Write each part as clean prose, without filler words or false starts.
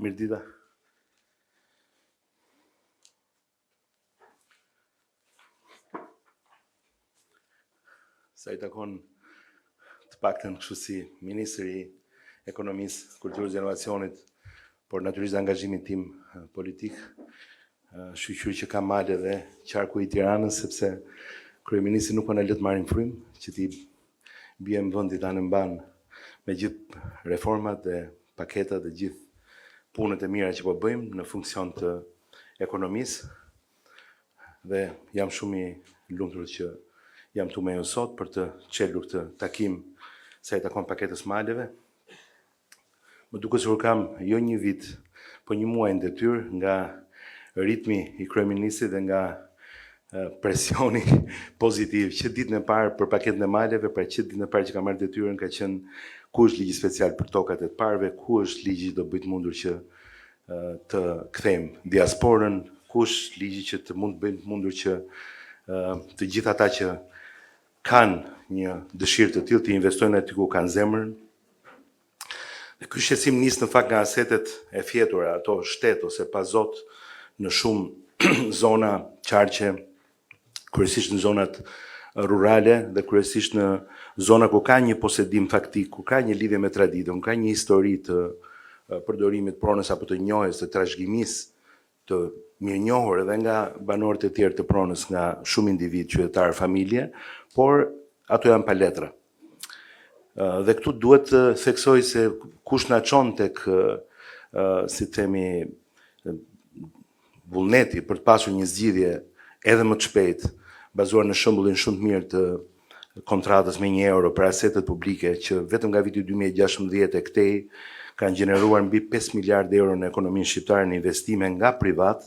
Mirdita. Sa I takon të paktën kështu si Ministri I Ekonomisë, Kulturës dhe Inovacionit, por natyrisht angazhimin tim politik, shqyqyr që ka male dhe qarku I Tiranës, sepse kryeministri nuk po na lë të marrim frymë, që ti bie në vendi ta në mban me gjithë reformat dhe paketat dhe gjithë punët e mira që po bëjmë në funksion të ekonomisë. Dhe jam shumë I lumtur që jam këtu me ju sot për të çelur këtë takim sa I takon paketës maleve. Më duket sikur kam jo një vit, po një muaj në detyrë nga ritmi I kryeministrit dhe nga presioni pozitiv që ditën e parë për paketën e maleve, pra që ditën e parë që ka marrë detyrën ka qenë ku është ligji special për tokat e të parëve, ku është ligji do bëjt mundur që të kthejmë diasporën, ku është ligji që të bëjt mundur që të gjithë ata që kanë një dëshirë të tillë të investojnë aty ku kanë zemrën. Dhe ky shqetësim nis në fakt nga asetet e fjetura, ato shtet ose pa zot në shumë zona qarqe, kryesisht në zonat rurale dhe kryesisht në zona ku ka një posedim faktik, ku ka një lidhje me traditën, ku ka një histori të përdorimit pronës apo të njohjes, të trashëgimisë të mirënjohur edhe nga banorët e tjerë të pronës, nga shumë individ, qytetarë, familje, por ato janë pa letra. Dhe këtu duhet të theksoj se kush na çon tek si themi vullneti për të pasur një zgjidhje edhe më të shpejtë, bazuar në shembullin shumë të mirë të kontratës me €1 për asetet publike që vetëm nga viti 2016 e këtej kanë gjeneruar mbi 5 miliardë euro në ekonominë shqiptare në investime nga privat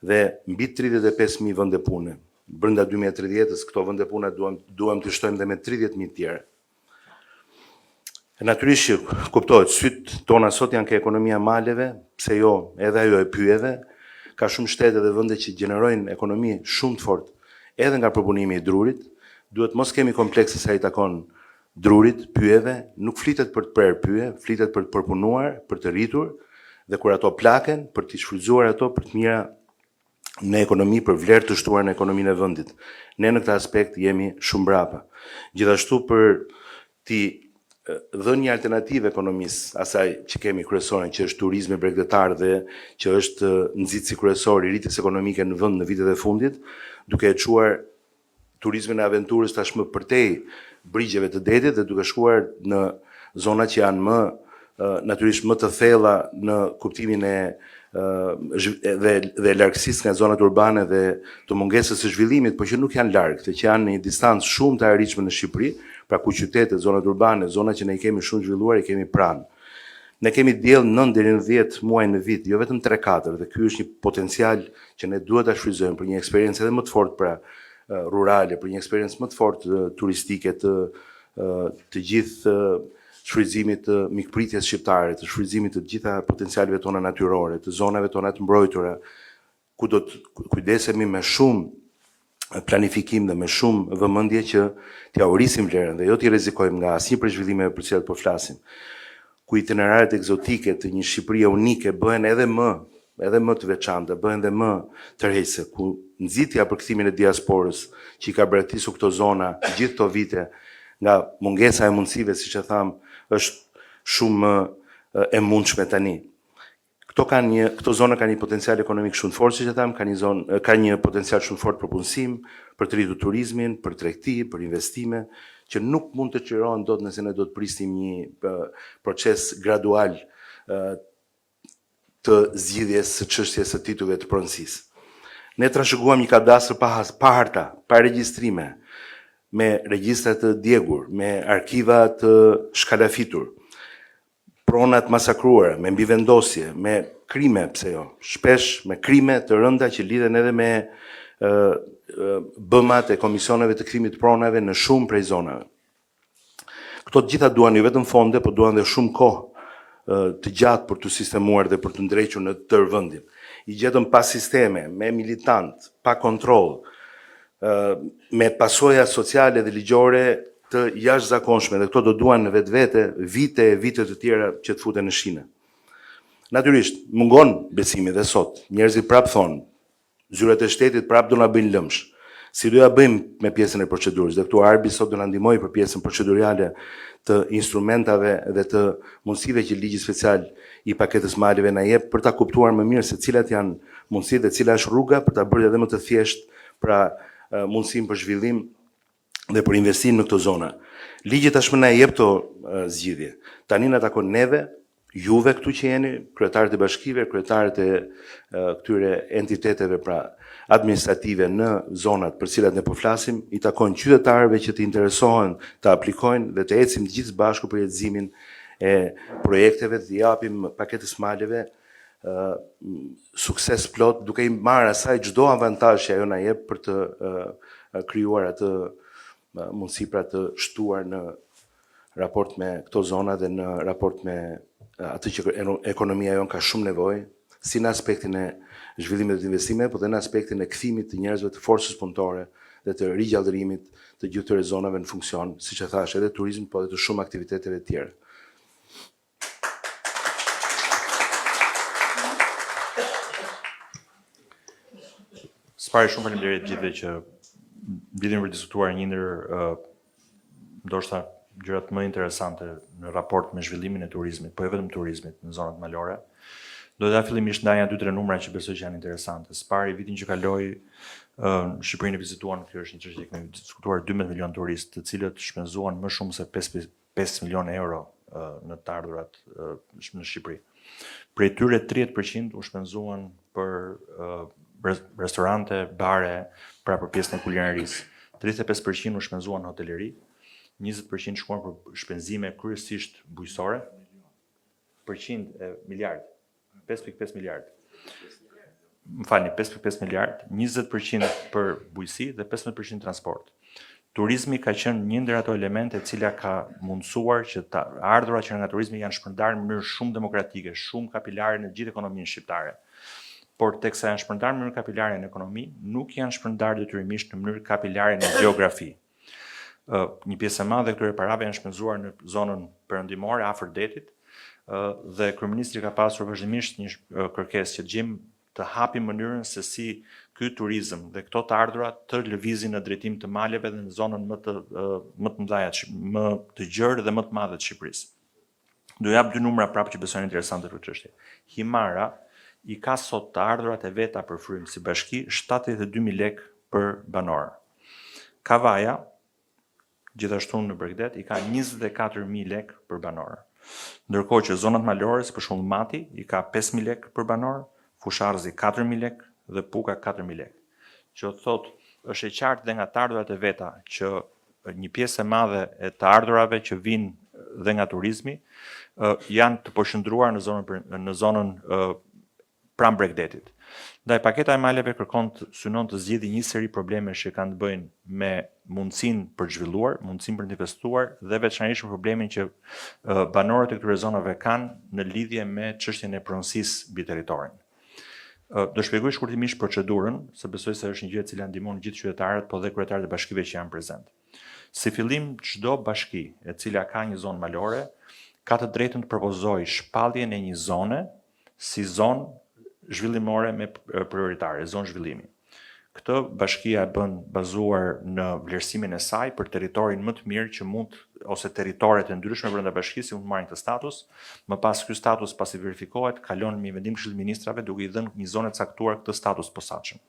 dhe mbi 35.000 vende pune. Brenda 2030-s këto vende pune duam të shtojmë dhe me 30.000 tjera. Natyrisht që kuptohet, sytë tona sot janë ke ekonomia maleve, pse jo, edhe ajo e pyjeve, ka shumë shtete dhe vende që gjenerojnë ekonomi shumë të fortë, edhe nga përpunimi I drurit, duhet mos kemi komplekse sa I takon drurit, pyjeve, nuk flitet për të prerë pyje, flitet për të përpunuar, për të rritur, dhe kur ato plaken, për të shfrytzuar ato për të mira në ekonomi, për vlerë të shtuar në ekonominë e vendit. Ne në këtë aspekt jemi shumë brapa. Gjithashtu për ti dhe një alternativë ekonomisë, asaj që kemi kryesorën, që është turizmi bregdetar dhe që është nxitësi kryesor I rritjes ekonomike në vend në vitet e fundit, duke e çuar turizmin e aventurës tashmë përtej brigjeve të detit dhe duke shkuar në zona që janë më natyrisht më të thella në kuptimin e dhe largësisë nga zonat urbane dhe të mungesës së zhvillimit, por që nuk janë larg, që janë në një distancë shumë të arritshme në Shqipëri, pra ku qytetet, zonat urbane, zona që ne I kemi shumë zhvilluar, I kemi pranë. Ne kemi diell 9 deri në 10 muaj në vit, jo vetëm 3-4, dhe ky është një potencial që ne duhet ta shfrytëzojmë për një eksperiencë edhe më të fortë pra rurale, për një eksperiencë më të fortë turistike të gjithë shfrytëzimit të mikpritjes shqiptare, të shfrytëzimit të gjitha potencialeve tona natyrore, të zonave tona të mbrojtura, ku do të kujdesemi me shumë planifikim dhe me shumë vëmendje që t'ja urisim vlerën dhe jo t'i rrezikojmë nga asnjë prej zhvillimeve për cilat po flasim. Ku itineraret egzotike të një Shqipërie unike bëhen edhe më të veçanta, bëhen dhe më tërheqëse, ku nxitja për kthimin e diasporës që I ka braktisur këto zona gjithë këto vite nga mungesa e mundësive, siç e tham, është shumë e mundshme tani. Këto zona kanë një potencial ekonomik shumë fort, siç e tham, ka një potencial shumë fort për punësim, për të rritur turizmin, për tregti, për investime, që nuk mund të çlirohen dot nëse ne do të prisnim një proces gradual të zgjidhjes së çështjes së titujve të pronësisë. Ne trashëguam një kadastër pa harta, pa regjistrime, me regjistra të djegur, me arkiva të shkalafitur, pronat masakruara, me mbivendosje, me krime, pse jo, shpesh me krime të rënda që lidhen edhe me bëmat e komisioneve të kthimit të pronave në shumë prej zonave. Këto të gjitha duan jo vetëm fonde, por duan dhe shumë kohë të gjatë për të sistemuar dhe për të ndrequr në tërë vendin. I gjetëm pa sisteme, me militant, pa kontroll, me pasoja sociale dhe ligjore të jashtëzakonshme, dhe këto do duan në vetvete vite të tjera që të futen në shine. Natyrisht, mungon besimi dhe sot. Njerëzit prap thonë, zyrat e shtetit prap do na bëjnë lëmsh. Si do ja bëjmë me pjesën e procedurës? Dhe këtu Arbi sot do na ndihmojë për pjesën procedurale të instrumentave dhe të mundësive që ligji special i paketës maleve na jep për ta kuptuar më mirë se cilat janë mundësitë dhe cila është rruga për ta bërë edhe më të thjeshtë pra mundësinë për zhvillim dhe për investim në këto zona. Ligji tashmë na jep këto zgjidhje. Tani na takon neve, juve këtu që jeni, kryetarët e bashkive, kryetarët e këtyre entiteteve pra administrative në zonat për cilat ne po flasim, i takon qytetarëve që të interesohen të aplikojnë dhe të ecim të gjithë bashku për leximin e projekteve, të japim paketës maleve sukses plot, duke i marrë asaj çdo avantazh që ajo na jep për të krijuar atë mundësi pra të shtuar në raport me këto zona dhe në raport me atë që ekonomia jon ka shumë nevojë, si në aspektin e zhvillimit dhe investimeve, por edhe në aspektin e kthimit të njerëzve të forcës punëtore dhe të rigjallërimit të gjithë këtyre zonave në funksion, siç e thash, edhe turizmit, por edhe të shumë aktiviteteve të tjera. Spari, shumë faleminderit gjithëve që mbledhëm për diskutuar një ndër ndoshta gjërat më interesante në raport me zhvillimin e turizmit, po jo vetëm turizmit në zonat malore. Do të fillimisht ndaja 2-3 numra që besoj që janë interesante. Spari vitin që kaloi në Shqipërinë vizituan, kjo është një çështje që kemi diskutuar 12 milion turistë, të cilët shpenzuan më shumë se 5 milion euro në të ardhurat në Shqipëri. Prej tyre 30% u shpenzuan për restorante, bare, pra për pjesën e kulinerisë. 35% u shpenzuan në hoteleri, 20% shkuan për shpenzime kryesisht bujësore, përqind e miliard, 5.5 miliard. Më falni, 5.5 miliard, 20% për bujësi dhe 15% transport. Turizmi ka qenë një ndër ato elemente e cila ka mundësuar që të ardhurat që nga turizmi janë shpërndarë në mënyrë shumë demokratike, shumë kapilare në gjithë ekonominë shqiptare. Por teksa janë shpërndarë në mënyrë kapilare në ekonomi, nuk janë shpërndarë detyrimisht në mënyrë kapilare në gjeografi. Një pjesë e madhe këtyre parave janë shpenzuar në zonën perëndimore afër detit dhe kryeministri ka pasur vazhdimisht një kërkesë që gjejmë të hapim mënyrën se si ky turizëm dhe këto të ardhurat të lëvizin në drejtim të maleve dhe në zonën më të mëdha, më të gjerë dhe më të madhe të Shqipërisë. Do jap 2 numra prapë që besoj interesante për çështje. Himara i ka sot të ardhurat e veta për frym si bashki 72.000 lekë për banor. Kavaja gjithashtu në Bregdet i ka 24.000 lekë për banor. Ndërkohë që zonat malore, si për shembull Mati, i ka 5.000 lekë për banor, Fusharzi 4.000 lekë dhe Puka 4.000 lekë. Që thotë është e qartë dhe nga të ardhurat e veta që një pjesë e madhe e të ardhurave që vinë dhe nga turizmi janë të përshëndruar në zonën pranë Bregdetit. Ndaj paketa e maleve synon të zgjidhë një seri problemesh që kanë të bëjnë me mundësinë për të zhvilluar, mundësinë për të investuar dhe veçanërisht problemin që banorët e këtyre zonave kanë në lidhje me çështjen e pronësisë mbi territorin. Do shpjegoj shkurtimisht procedurën, se besoj se është një gjë e cila ndihmon gjithë qytetarët, po dhe kryetarët e bashkive që janë prezent. Si fillim, çdo bashki e cila ka një zonë malore ka të drejtën të propozojë shpalljen e një zone si zonë zhvillimore me prioritare, zonë zhvillimi. Këtë bashkia bën bazuar në vlerësimin e saj për territorin më të mirë që mund, ose territoret e ndryshme brenda bashkisë mund të marrin këtë status. Më pas ky status pasi verifikohet, kalon me vendim Këshillit të Ministrave duke i dhënë një zonë të caktuar këtë status posaçëm.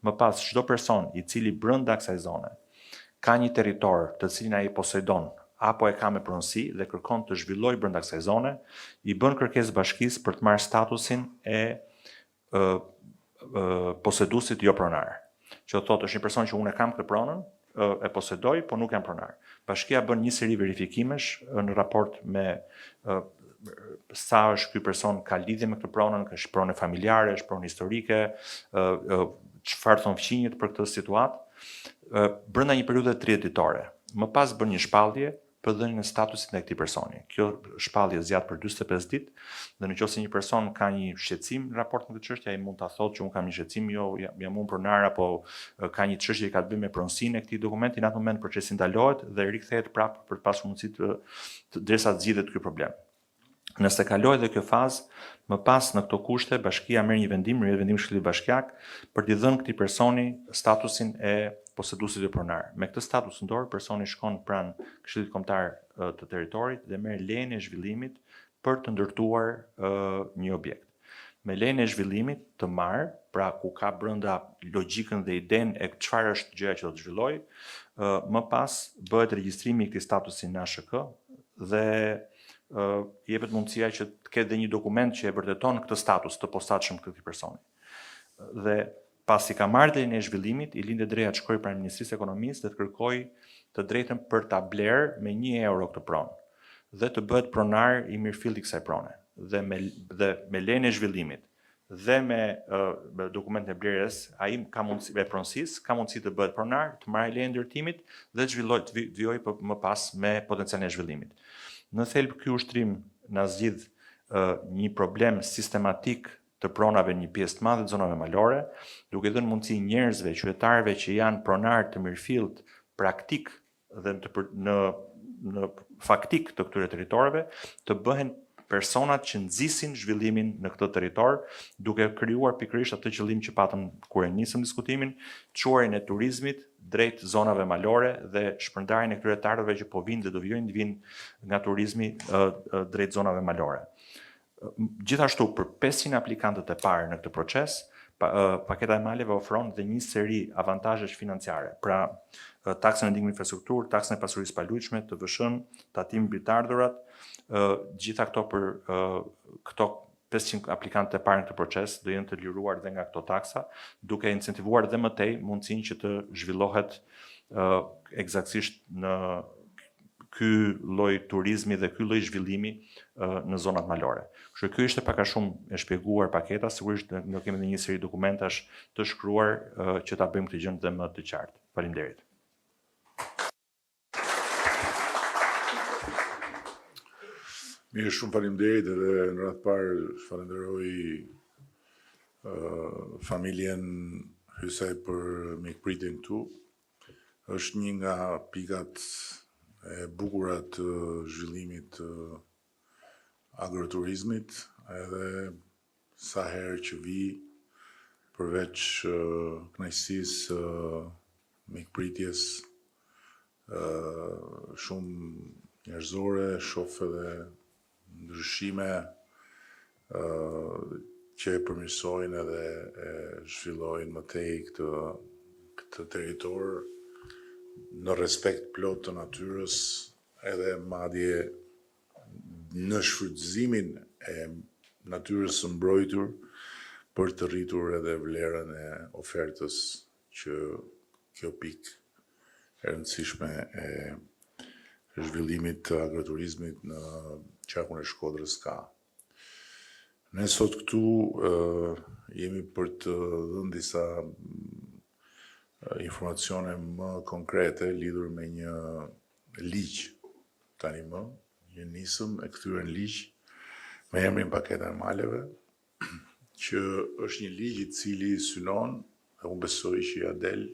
Më pas çdo person i cili brenda kësaj zone ka një territor të cilin ai posedon apo e ka me pronësi dhe kërkon të zhvillojë brenda kësaj zone, i bën kërkesë bashkisë për të marrë statusin e poseduesit jo pronar. Që thotë është një person që unë e kam këtë pronën, e posedoj, po nuk jam pronar. Bashkia bën një seri verifikimesh në raport me sa është ky person ka lidhje me këtë pronën, ka është pronë familjare, është pronë historike, çfarë thon fqinjet për këtë situatë, brenda një periudhe 30 ditore. Më pas bën një shpallje për dhënien e statusit ndaj këtij personi. Kjo shpallje zgjat për 45 ditë dhe nëse një person ka një shqetësim në raport me këtë çështje, ai mund ta thotë që un kam një shqetësim, jo jam unë pronar apo ka një çështje që ka të bëjë me pronësinë e këtij dokumenti, në atë moment procesi ndalohet dhe rikthehet prapë për të pasur mundësi të derisa të zgjidhet ky problem. Nëse kaloj dhe kjo fazë, më pas në këto kushte, bashkia merr një vendim Këshillit Bashkiak, për t'i dhënë këtij personi statusin e poseduesit të pronar. Me këtë status në dorë, personi shkon pranë Këshillit Kombëtar të Territorit dhe merr lejen e zhvillimit për të ndërtuar një objekt. Me lejen e zhvillimit të marrë, pra ku ka brenda logjikën dhe idenë e çfarë është gjëja që do të zhvilloj, më pas bëhet regjistrimi i këtij statusi në ASHK dhe jepet mundësia që të ketë dhe një dokument që e vërteton këtë status të posaçëm të këtij personi. Dhe pasi ka marrë lejen e zhvillimit, i lindë drejta të shkojë pranë Ministrisë së Ekonomisë dhe të kërkojë të drejtën për ta blerë me 1 euro këtë pronë dhe të bëhet pronar i mirëfillt i kësaj prone. Dhe me lejen e zhvillimit dhe me dokumentin e blerjes, ai ka mundësi me pronësisë, ka mundësi të bëhet pronar, të marrë lejen e ndërtimit dhe të vijojë më pas me potencialin e zhvillimit. Në thelb ky ushtrim na zgjidh një problem sistematik të pronave një pjesë të madhe të zonave malore, duke dhënë mundësi njerëzve, qytetarëve që janë pronar të mirëfillt praktik dhe në faktik të këtyre territoreve, të bëhen personat që nxisin zhvillimin në këtë territor, duke krijuar pikërisht atë qëllim që patëm kur e nisëm diskutimin, çuarjen e turizmit drejt zonave malore dhe shpërndarjen e këtyre tarëve që po vinë dhe do vinë nga turizmi drejt zonave malore. Gjithashtu, për 500 aplikantët e parë në këtë proces, paketa e maleve ofron dhe një seri avantazhesh financiare, pra taksën e ndihmës në infrastrukturë, taksën e pasurisë palujshme, TVSH-n, tatimin mbi të ardhurat, gjitha këto për këto 500 aplikantë e parë në këtë proces do jenë të liruar dhe nga këto taksa, duke incentivuar dhe më tej mundësinë që të zhvillohet eksaktësisht në ky lloj turizmi dhe ky lloj zhvillimi në zonat malore. Kështu ky ishte pak a shumë e shpjeguar paketa, sigurisht ne kemi edhe një seri dokumentash të shkruar që ta bëjmë këtë gjë dhe më të qartë. Faleminderit. Mirë, shumë faleminderit edhe në radhë parë falenderoj familjen Hysaj për mikpritjen këtu. Është një nga pikat e bukura të zhvillimit të agroturizmit, edhe sa herë që vi përveç kënaqësisë mikpritjes shumë njerëzore, shoh edhe ndryshime që e përmirësojnë edhe e zhvillojnë më tej këtë territor në respekt plot të natyrës, edhe madje në shfrytëzimin e natyrës së mbrojtur për të rritur edhe vlerën e ofertës që kjo pikë e rëndësishme e zhvillimit të agroturizmit në qarkun e Shkodrës ka. Ne sot këtu jemi për të dhënë disa informacione më konkrete lidhur me një ligj tani më, një nisëm e kthyer në ligj me emrin paketa e maleve, që është një ligj i cili synon, dhe unë besoj që ja del,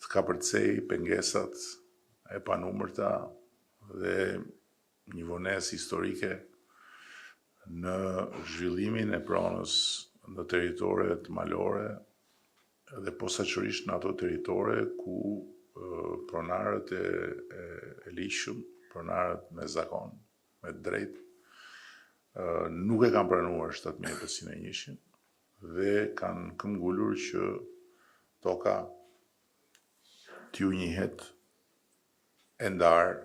të kapërcej pengesat e panumërta dhe një vonesë historike në zhvillimin e pronës në territoret malore dhe posaçërisht në ato territore ku pronarët e ligjshëm, pronarët me zakon, me drejt, nuk e kanë pranuar 7501 dhe kanë këmbgulur që toka t'ju njihet e ndarë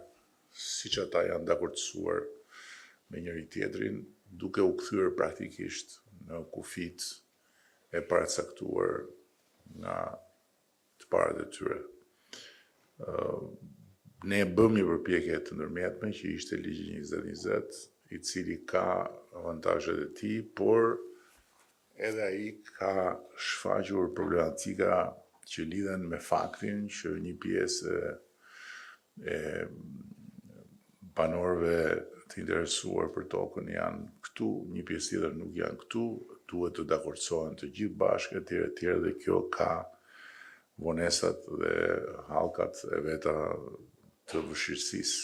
siç ata janë dakordsuar me njëri tjetrin, duke u kthyer praktikisht në kufit e paracaktuar nga të parët e tyre. Ne bëm një përpjekje të ndërmjetme që ishte ligji 2020, i cili ka avantazhet e tij, por edhe ai ka shfaqur problematika që lidhen me faktin që një pjesë e banorëve të interesuar për tokën janë këtu, një pjesë tjetër nuk janë këtu, duhet të dakordsohen të gjithë bashkë etj. Dhe kjo ka vonesat dhe hallkat e veta të vështirësisë.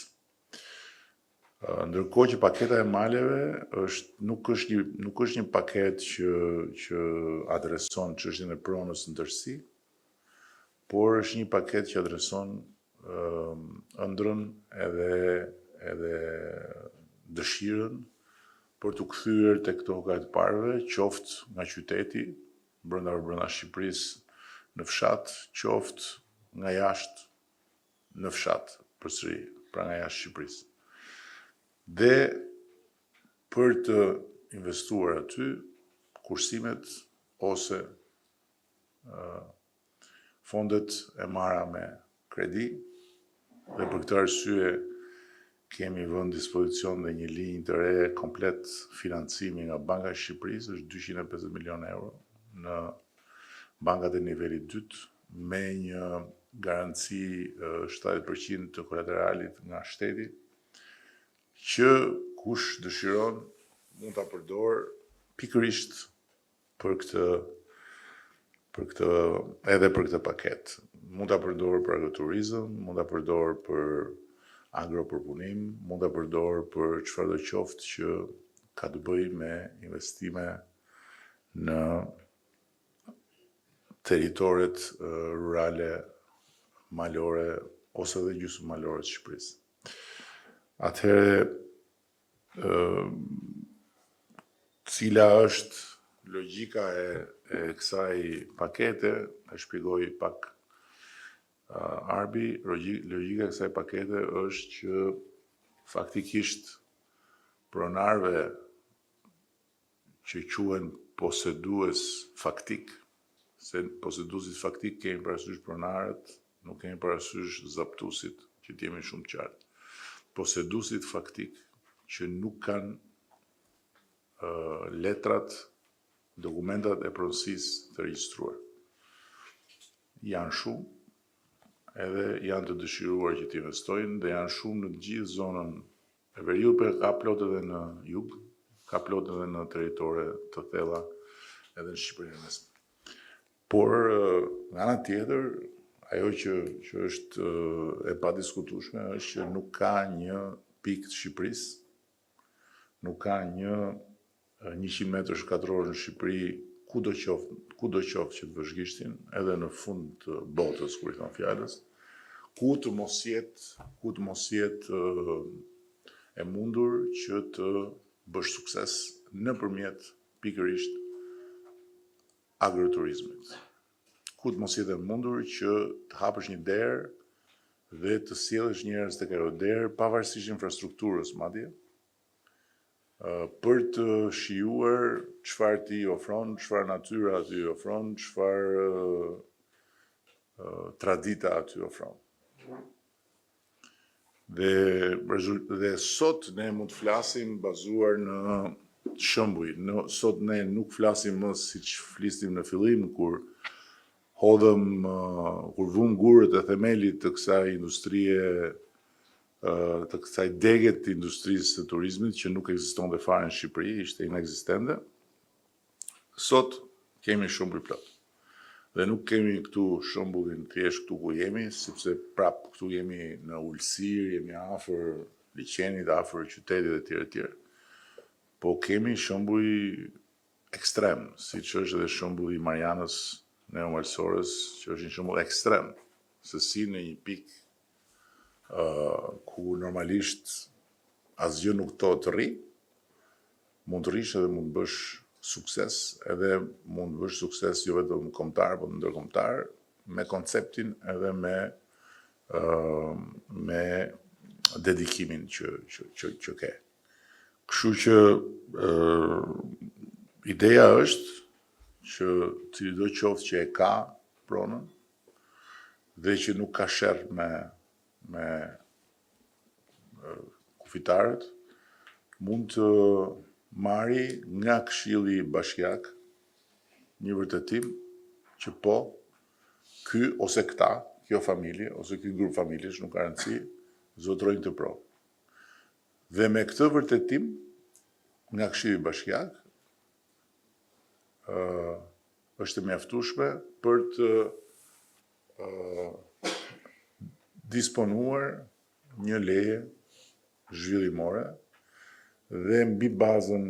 Ndërkohë që paketa e maleve nuk është një paket që adreson çështjen e pronës në tërësi, por është një paket që adreson ëndrrën edhe dëshirën për të kthyer tek toka e të parëve, qoftë nga qyteti, brenda Shqipërisë në fshat, qoftë nga jashtë në fshat, përsëri, pra nga jashtë Shqipërisë. Dhe për të investuar aty, kursimet ose fondet e marra me kredi, dhe për këtë arsye kemi vënë dispozicion dhe një linjë të re komplet financimi nga Banka e Shqipërisë, është 250 milion euro në bankat e nivelit 2, me një garanci 70% të kolateralit nga shteti, që kush dëshiron mund ta përdor pikërisht për këtë paket. Mund ta përdor për agroturizëm, mund ta përdor për agropërpunim, mund ta përdor për çfarëdo qoftë që ka të bëjë me investime në territoret rurale, malore ose dhe gjysmëmalore të Shqipërisë. Atëherë, cila është logjika e kësaj pakete, e shpjegoj pak Arbi, logjika e kësaj pakete është që faktikisht pronarëve që quhen posedues faktik, se poseduesit faktik kemi parasysh pronarët, nuk kemi parasysh zaptusit, që t'jemi shumë qartë. Poseduesit faktik që nuk kanë letrat, dokumentat e pronësisë të regjistruar. Janë shumë, edhe janë të dëshiruar që t'investojnë, dhe janë shumë në të gjithë zonën e veriut, për ka plot edhe në jug, ka plot edhe në territore të thella, edhe në Shqipërinë e Mesme. Por, nga ana tjetër, ajo që është e padiskutueshme është që nuk ka një pikë të Shqipërisë, nuk ka një 100 metrë shkatror në Shqipëri, kudo qoftë që të vëzhgishtin, edhe në fund të botës, kur i thon fjalës, ku të mos jetë e mundur që të bësh sukses nëpërmjet pikërisht agroturizmit. Ku të mos jetë e mundur që të hapësh një derë dhe të sjellësh njerëz tek ajo derë, pavarësisht infrastrukturës madje, për të shijuar çfarë ti ofron, çfarë natyra ty ofron, çfarë tradita aty ofron. Dhe sot ne mund të flasim bazuar në shembuj. Sot ne nuk flasim më siç flisnim në fillim, kur vum gurët e themelit të kësaj industrie, të kësaj dege të industrisë të turizmit, që nuk ekzistonte fare në Shqipëri, ishte inekzistente. Sot kemi shembuj plot. Dhe nuk kemi këtu shembullin thjesht këtu ku jemi, sepse prap këtu jemi në Ulësir, jemi afër liçenit, afër qytetit e tjerë. Po kemi shembuj ekstrem, siç është edhe shembulli i Marianës Neomalsorës, që është një shembull ekstrem, se si në një pikë ku normalisht asgjë nuk të rri, mund të rish edhe mund të bësh sukses, edhe mund të bësh sukses jo vetëm kombëtar, por ndërkombëtar, me konceptin edhe me dedikimin që ke. Kështu që ideja është që çdo qoftë që e ka pronën dhe që nuk ka sherr me kufitarët, mund të marri nga Këshilli Bashkiak një vërtetim që po, ky ose këta, kjo familje, ose ky grup familjesh, nuk ka rëndësi, zotrojnë të provë. Dhe me këtë vërtetim, nga Këshilli Bashkiak, është e mjaftueshme për të disponuar një leje zhvillimore dhe mbi bazën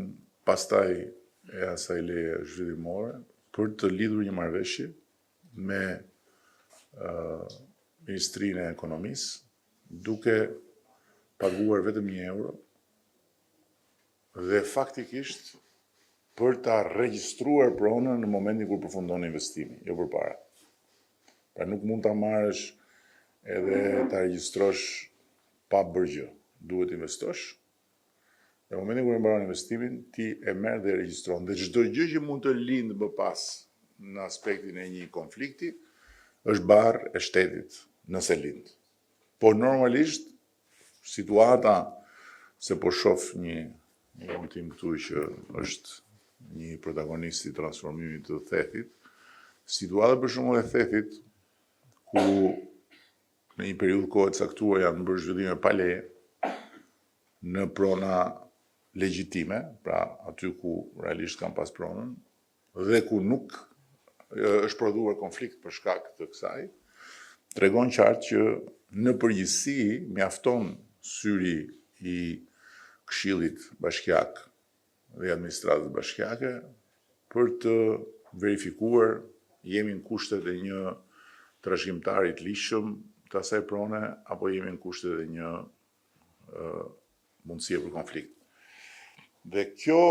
pastaj e asaj leje zhvillimore për të lidhur një marrëveshje me Ministrinë e Ekonomisë, duke paguar vetëm €1 dhe faktikisht për ta regjistruar pronën në momentin kur përfundon investimi, jo përpara. Pra nuk mund ta marrësh edhe ta regjistrosh pa bërë gjë. Duhet investosh. Në momentin kur e mbaron investimin, ti e merr dhe e regjistron. Dhe çdo gjë që mund të lindë më pas në aspektin e një konflikti, është barë e shtetit nëse lind. Po normalisht, situata, se po shoh një tim këtu që është një protagonist i transformimit të Thethit, situata për shembull e Thethit, ku në një periudhë kohë të caktuar janë bërë zhvillime pa leje në prona legjitime, pra aty ku realisht kanë pas pronën, dhe ku nuk është prodhuar konflikt për shkak të kësaj, tregon qartë që në përgjithësi mjafton syri i Këshillit Bashkiak dhe administratës bashkiake për të verifikuar jemi në kushtet e një trashëgimtari të ligjshëm të asaj prone apo jemi në kushtet e një mundësie për konflikt. Dhe kjo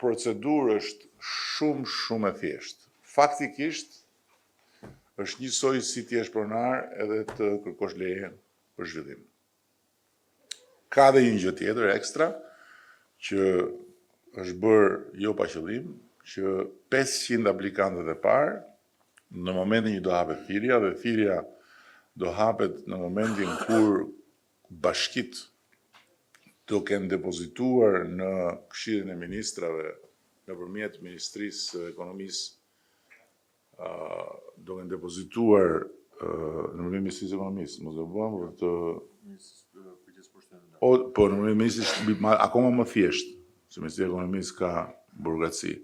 procedurë është shumë e thjeshtë. Faktikisht është njësoj si ti jesh pronar edhe të kërkosh leje për zhvillim. Ka dhe një gjë tjetër ekstra që është bërë jo pa qëllim, që 500 aplikantët e parë në momentin që do hapet thirrja, dhe thirrja do hapet në momentin kur bashkitë do kenë depozituar në Këshillin e Ministrave nëpërmjet Ministrisë së Ekonomisë, do kenë depozituar në Ministrisë së Ekonomisë, mos e bëjmë për të po në Ministrisë akoma më thjesht, se Ministria e Ekonomisë ka burokraci.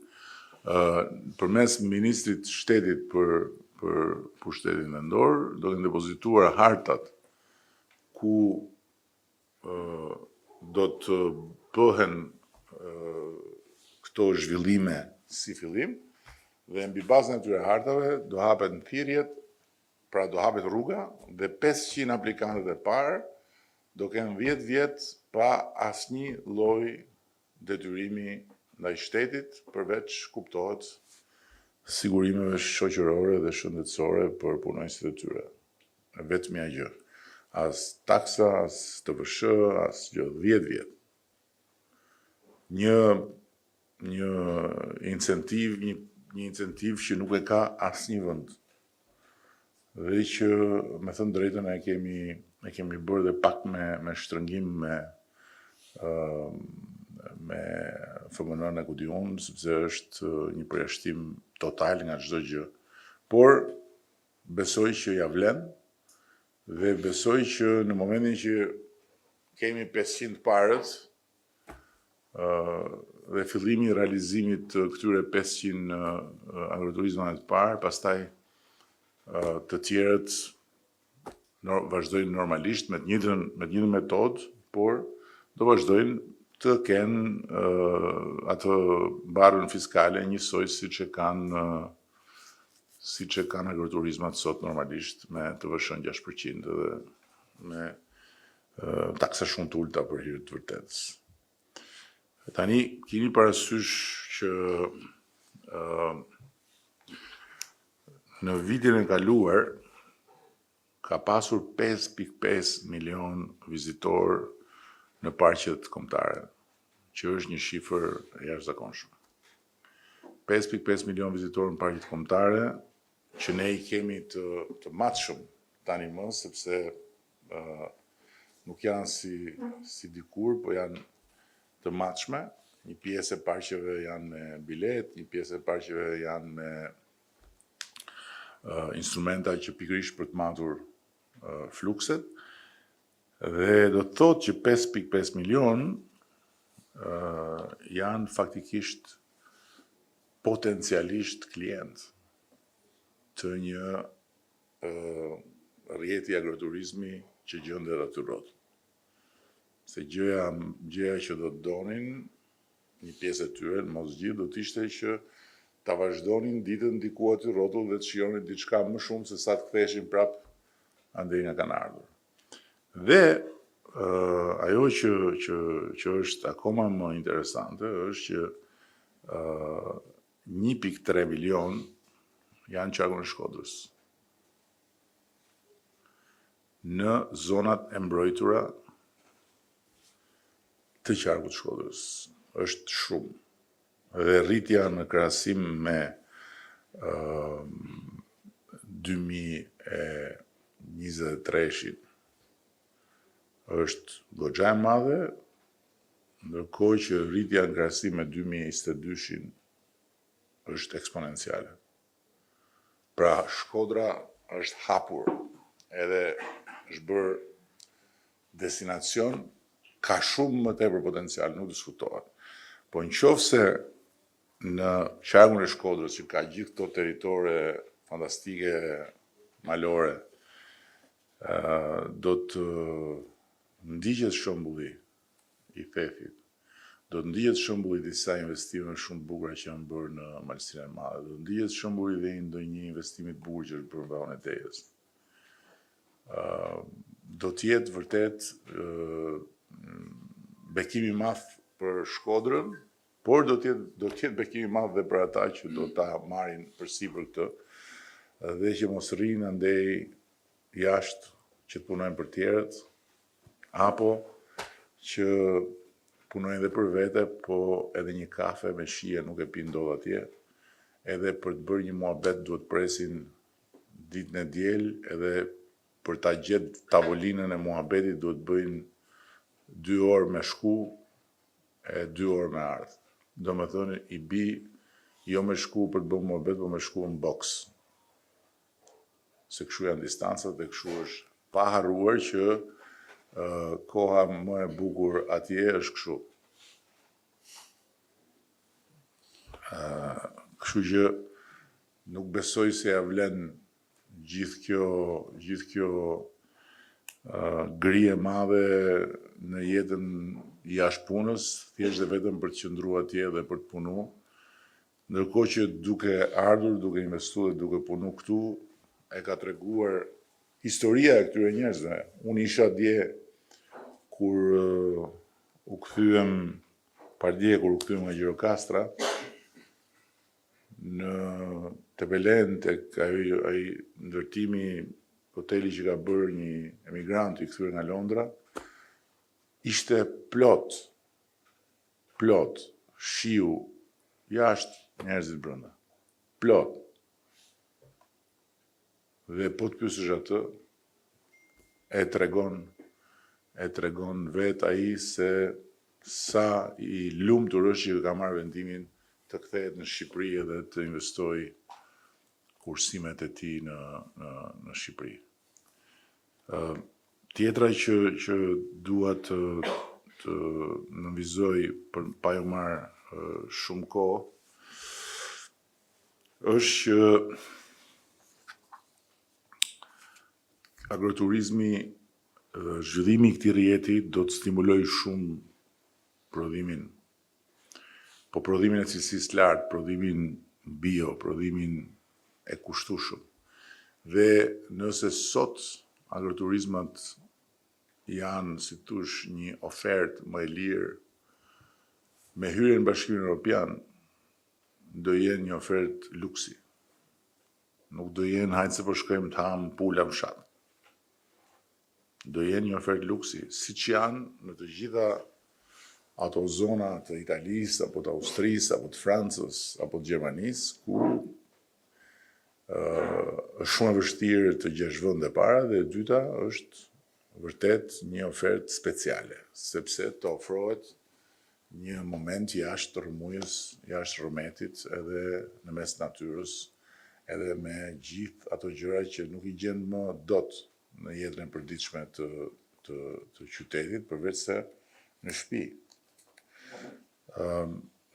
Përmes Ministrit Shtetit për pushtetin vendor, do të depozituar hartat ku do të bëhen këto zhvillime si fillim, dhe mbi bazën e këtyre hartave do hapet thirrjet, pra do hapet rruga, dhe 500 aplikantët e parë do kenë 10 vjet pa asnjë lloj detyrimi ndaj shtetit, përveç kuptohet sigurimeve shoqërore dhe shëndetësore për punonjësit e tyre. Vetëm gjë. As taksa, as TVSH, as gjë, 10 vjet. Një incentiv që nuk e ka asnjë vend. Dhe që, me thënë drejtën, e kemi bërë dhe pak me shtrëngim me FMN e Kudiun, sepse është një përjashtim total nga çdo gjë. Por besoj që ja vlen, dhe besoj që në momentin që kemi 500 parët dhe fillimi i realizimit të këtyre 500 agroturizmave të parë, pastaj të tjerët vazhdojnë normalisht me të njëjtën metodë, por do vazhdojnë të kenë atë barën fiskale njësoj siç e kanë agroturizmat sot normalisht, me TVSH 6% dhe me taksa shumë të ulta për hir të vërtetës. Tani keni parasysh që në vitin e kaluar ka pasur 5.5 milion vizitor në parqet kombëtare, që është një shifër e jashtëzakonshme. 5.5 milion vizitor në parqet kombëtare, që ne i kemi të matshëm tani më, sepse nuk janë si dikur, po janë të matshme. Një pjesë e parqeve janë me bilet, një pjesë e parqeve janë me instrumenta që pikërisht për të matur flukset, dhe do të thotë që 5.5 milion janë faktikisht potencialisht klient të një rrjeti agroturizmi që gjendet aty rrot. se gjëja që do të donin një pjesë e tyre, mos gjithë, do të ishte që ta vazhdonin ditën diku aty rrotull dhe të shijonin diçka më shumë se sa të ktheheshin prap andej nga kanë ardhur. Dhe ajo që është akoma më interesante është që 1.3 milion janë qarkun e Shkodrës. Në zonat e mbrojtura të qarkut të Shkodrës është shumë. Dhe rritja në krahasim me 2023 është goxha e madhe, ndërkohë që rritja në krahasim me 2022 është eksponenciale. Pra, Shkodra është hapur, edhe është bërë destinacion, ka shumë më tepër potencial, nuk diskutohet. Po në qoftë se në qarkun e Shkodrës, që ka gjithë këto territore fantastike malore, do të ndiqet shembulli i Thethit, do të ndiqet shembulli i disa investime shumë të bukura që janë bërë në Malësinë e Madhe, do të ndiqet shembulli dhe i ndonjë investimi të bukur që është bërë në Vallën e Tejës. Do të jetë vërtet bekim i madh për Shkodrën, por do të jetë bekim i madh dhe për ata që do ta marrin përsipër këtë, dhe që mos rrinë andej jashtë që të punojnë për tjerët, apo që punojnë dhe për vete, po edhe një kafe me shije nuk e pinë dot atje, edhe për të bërë një muhabet duhet presin ditën e diel, edhe për ta gjetë tavolinën e muhabetit duhet bëjnë 2 orë me shku e 2 orë me ardhë. Do me thënë, i bi jo me shku për të bërë muhabet, po me shku në boks. Se kështu janë distancat dhe kështu është pa harruar që koha më e bukur atje është kështu. Kështu që nuk besoj se ja vlen gjithë kjo gri e madhe në jetën jashtë punës, thjesht dhe vetëm për të qëndruar atje dhe për të punu, ndërkohë që duke ardhur, duke investuar dhe duke punu këtu, e ka treguar historia e këtyre njerëzve. Unë isha dje kur u kthyem nga Gjirokastra, në Tepelen, tek ai ndërtimi hoteli që ka bërë një emigrant i kthyer nga Londra, ishte plot, shiu, jashtë njerëzit brenda. Plot. Dhe po të pyesësh atë, e tregon vetë ai se sa i lumtur është që ka marrë vendimin të kthehet në Shqipëri edhe të investoj kursimet e tij në Shqipëri. Tjetra që dua të nënvizoj për pa ju marrë shumë kohë, është që agroturizmi, zhvillimi i këtij rrjeti do të stimulojë shumë prodhimin. Po prodhimin e cilësisë lartë, prodhimin bio, prodhimin e kushtueshëm. Dhe nëse sot agroturizmat janë, si thosh, një ofertë më e lirë, me hyrjen në Bashkimin Evropian, do jenë një ofertë luksi. Nuk do jenë hajtë se po shkojmë të ham pula në fshat. Do jenë një ofertë luksi, siç janë në të gjitha ato zona të Italisë, apo të Austrisë, apo të Francës, apo të Gjermanisë, ku është shumë e vështirë të gjesh vend e para, dhe e dyta është vërtet një ofertë speciale, sepse të ofrohet një moment jashtë rrëmujës, jashtë rrëmetit, edhe në mes natyrës, edhe me gjithë ato gjëra që nuk i gjen më dot në jetën e përditshme të qytetit, përveç se në shtëpi.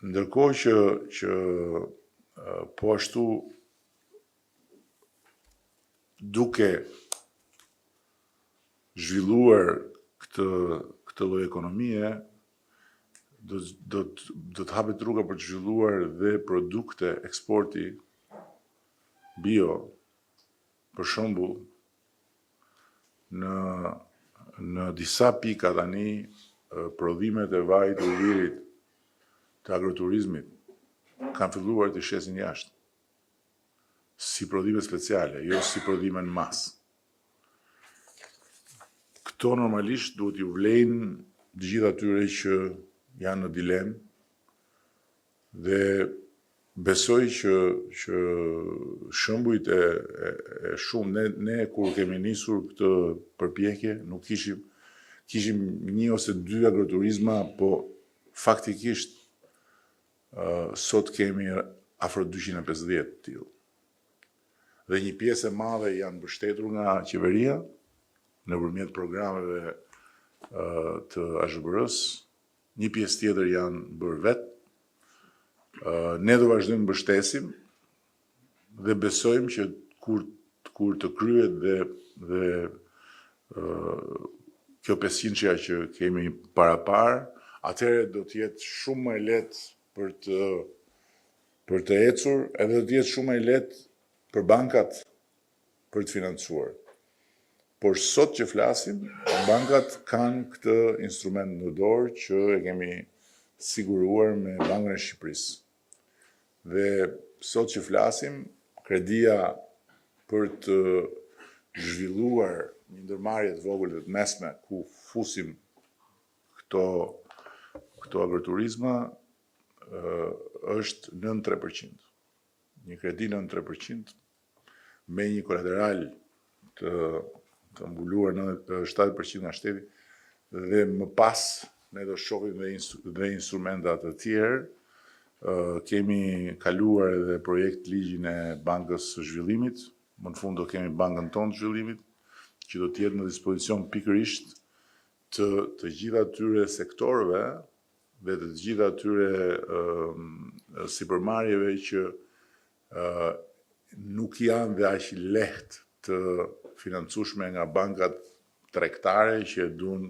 Ndërkohë që po ashtu duke zhvilluar këtë këtë lloj ekonomie, do të hapet rruga për të zhvilluar dhe produkte eksporti bio, për shembull, në disa pika tani prodhimet e vajit të lirit të agroturizmit kanë filluar të shesin jashtë, si prodhime speciale, jo si prodhime në masë. Këto normalisht duhet ju vlejnë të gjithë atyre që janë në dilemë dhe besoj që shembujt e shumë, ne kur kemi nisur këtë përpjekje, nuk kishim një ose dy agroturizma, po faktikisht sot kemi afro 250 të tillë. Dhe një pjesë e madhe janë mbështetur nga qeveria nëpërmjet programeve të AZBR-s, një pjesë tjetër janë bërë vetë. Ne do vazhdojmë mbështesim dhe besojmë që kur të kryhet dhe kjo 500-shja që kemi parapar, atëherë do të jetë shumë më lehtë për të ecur, edhe do të jetë shumë më lehtë për bankat për të financuar. Por sot që flasim, bankat kanë këtë instrument në dorë që e kemi siguruar me Bankën e Shqipërisë. Dhe sot që flasim, kredia për të zhvilluar një ndërmarrje të vogël dhe të mesme ku fusim këto agroturizma është 9-3%. Një kredi 9-3% me një kolateral të mbuluar në 70% nga shteti dhe më pas ne do shohim dhe instrumentat të tjerë. Kemi kaluar edhe projekt ligjin e Bankës së Zhvillimit, më në fund do kemi bankën tonë të zhvillimit, që do të jetë në dispozicion pikërisht të gjitha atyre sektorëve dhe të gjitha atyre sipërmarrjeve që nuk janë dhe aq lehtë të financueshme nga bankat tregtare që e duan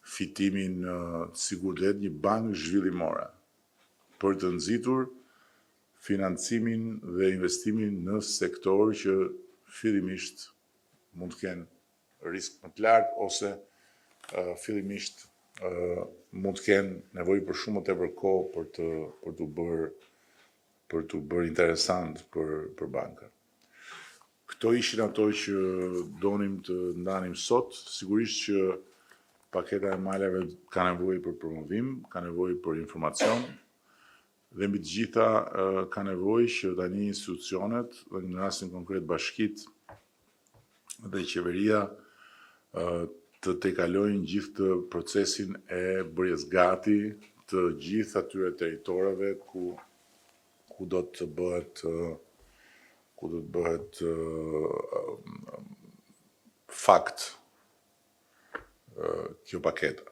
fitimin sigurisht një bankë zhvillimore për të nxitur financimin dhe investimin në sektor që fillimisht mund të kenë risk më të lartë ose fillimisht mund të kenë nevojë për shumë më tepër kohë për të bërë interesant për bankat. Këto ishin ato që donim të ndanim sot. Sigurisht që paketa e maleve ka nevojë për promovim, ka nevojë për informacion, dhe mbi të gjitha ka nevojë që tani institucionet, dhe në rastin konkret bashkitë dhe qeveria, të tejkalojnë gjithë të procesin e bërjes gati të gjithë atyre territoreve ku do të bëhet fakt kjo paketa.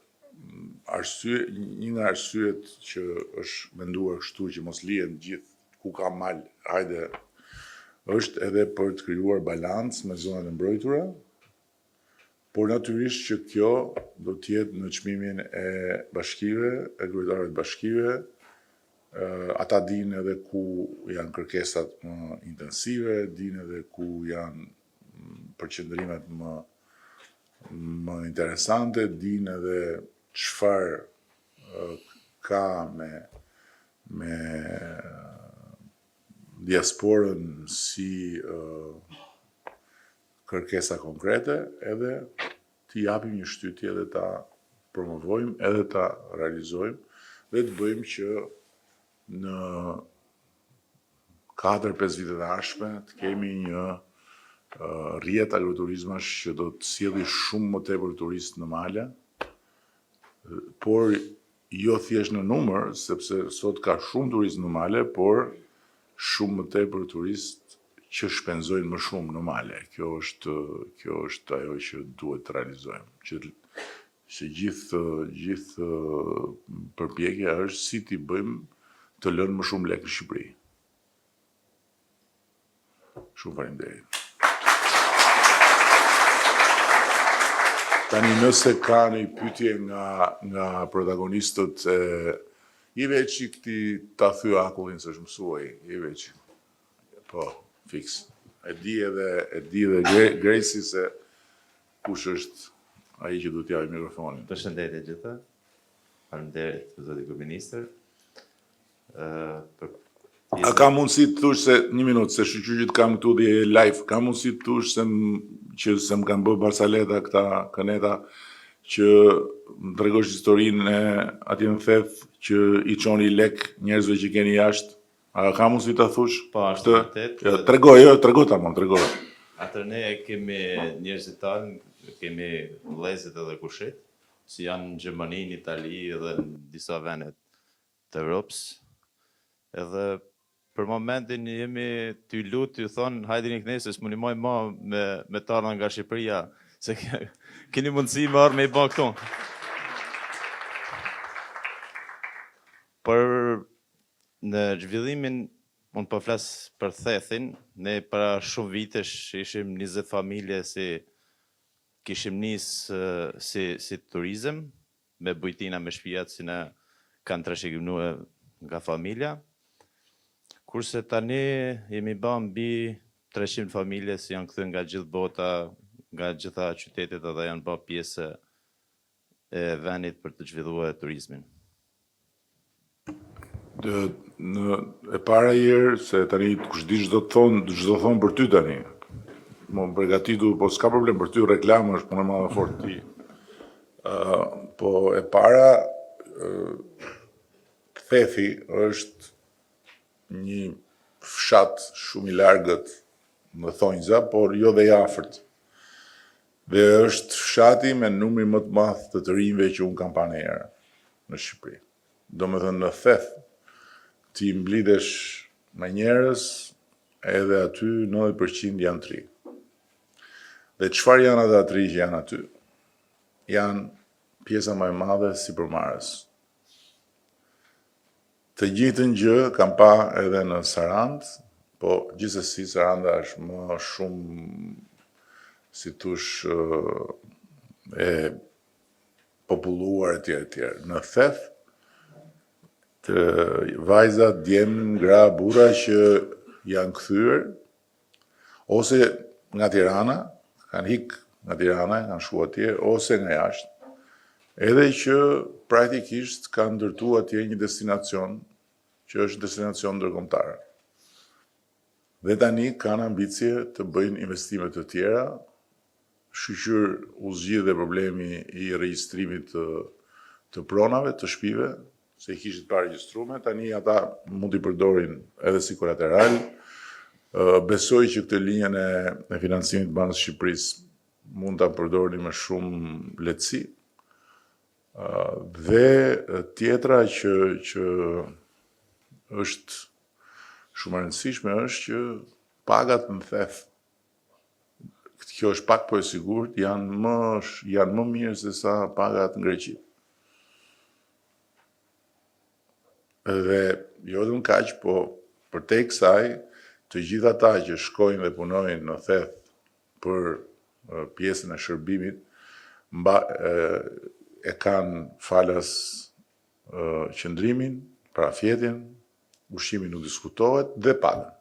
Një nga arsyet që është menduar kështu që mos lihen gjithë ku ka mal, hajde, është edhe për të krijuar balancë me zonat e mbrojtura, por natyrisht që kjo do të jetë në çmimin e bashkive, e kryetarëve të bashkive. Ata dinë edhe ku janë kërkesat më intensive, dinë edhe ku janë përqendrimet më interesante, dinë edhe çfarë ka me diasporën si kërkesa konkrete, edhe t'i japim një shtytje dhe ta promovojmë, edhe ta realizojmë, dhe të bëjmë që në 4-5 vite të ardhshme të kemi një rrjet agroturizmash që do të sjellë shumë më tepër turistë në male, por jo thjesht në numër, sepse sot ka shumë turistë në male, por shumë më tepër turistë që shpenzojnë më shumë në male. Kjo është ajo që duhet të realizojmë. Që gjithë përpjekja është si t'i bëjmë të lënë më shumë lekë në Shqipëri. Shumë faleminderit. Tani nëse ka një pyetje nga protagonistët i veçi këti ta thy akullin se shmësuaj, i veçi. Po, fiks. E di edhe Greci se kush është ai që duhet t'japë mikrofonin. Përshëndetje gjithë. Faleminderit zoti kryeministër. A ka mundësi të thush se një minutë se shoqyrit kam këtu dhe live, ka mundësi të thush që se më kanë bërë Barsaleta këta këneta që më tregosh historinë e atje në theth që i çoni lek njerëzve që keni jashtë. A ka mundësi ta thush? Po, është vërtet. Trego tamam, trego. Atër ne kemi njerëzit tanë, kemi vëllezërit edhe kushit, si janë në Gjermani, në Itali edhe në disa vende të Evropës. Edhe për momentin jemi t'ju lutë, t'ju thonë, hajdini kënaqë, s'muni më me tarna nga Shqipëria, se keni mundësi më arë me i bën këtu. Për në zhvillimin, unë po flas për thethin, ne para shumë vitesh ishim 20 familje si kishim si turizëm, me bujtina me shtëpiat si na kanë trashëgimnuar nga familja. Kurse tani jemi bën mbi 300 familje që janë kthyer nga gjithë bota, nga gjitha qytetet edhe janë bërë pjesë e vendit për të zhvilluar turizmin. E para herë se tani kush di çdo të thon për ty tani. Më përgatitu, po s'ka problem për ty, reklama është punë e madhe fort ti. Po e para Thethi është një fshat shumë i largët në thonjza, por jo dhe i afërt. Dhe është fshati me numri më të madh të rinjve që unë kam parë ndonjëherë në Shqipëri. Domethënë në Theth ti mblidhesh me njerëz edhe aty 90% janë të ri. Dhe çfarë janë ata të ri që janë aty? Janë pjesa më e madhe sipërmarrës. Të njëjtën gjë kam pa edhe në Sarand, po gjithsesi Saranda është më shumë, si thush, e populluar etj. Në Theth, të vajzat, djem, gra, burra që janë kthyer ose nga Tirana, kanë hik nga Tirana, kanë shkuar atje, ose nga jashtë, edhe që praktikisht kanë ndërtuar atje një destinacion që është destinacion ndërkombëtar. Dhe tani kanë ambicie të bëjnë investime të tjera, shqyr u zgjidhe problemi i regjistrimit të pronave, të shtëpive, se i kishit paregjistruar, tani ata mund t'i përdorin edhe si kolateral. Besoj që këtë linjën e financimit të Bankës së Shqipërisë mund ta përdorin me shumë lehtësi. Dhe tjetra që është shumë e rëndësishme është që pagat në Theth, kjo është pak po e sigurt, janë më mirë se sa pagat në Greqi. Dhe jo vetëm kaq, po përtej kësaj, të gjithë ata që shkojnë dhe punojnë në Theth për pjesën e shërbimit, e kanë falas qëndrimin, parafjetjen, ushqimin nuk diskutohet dhe pagën.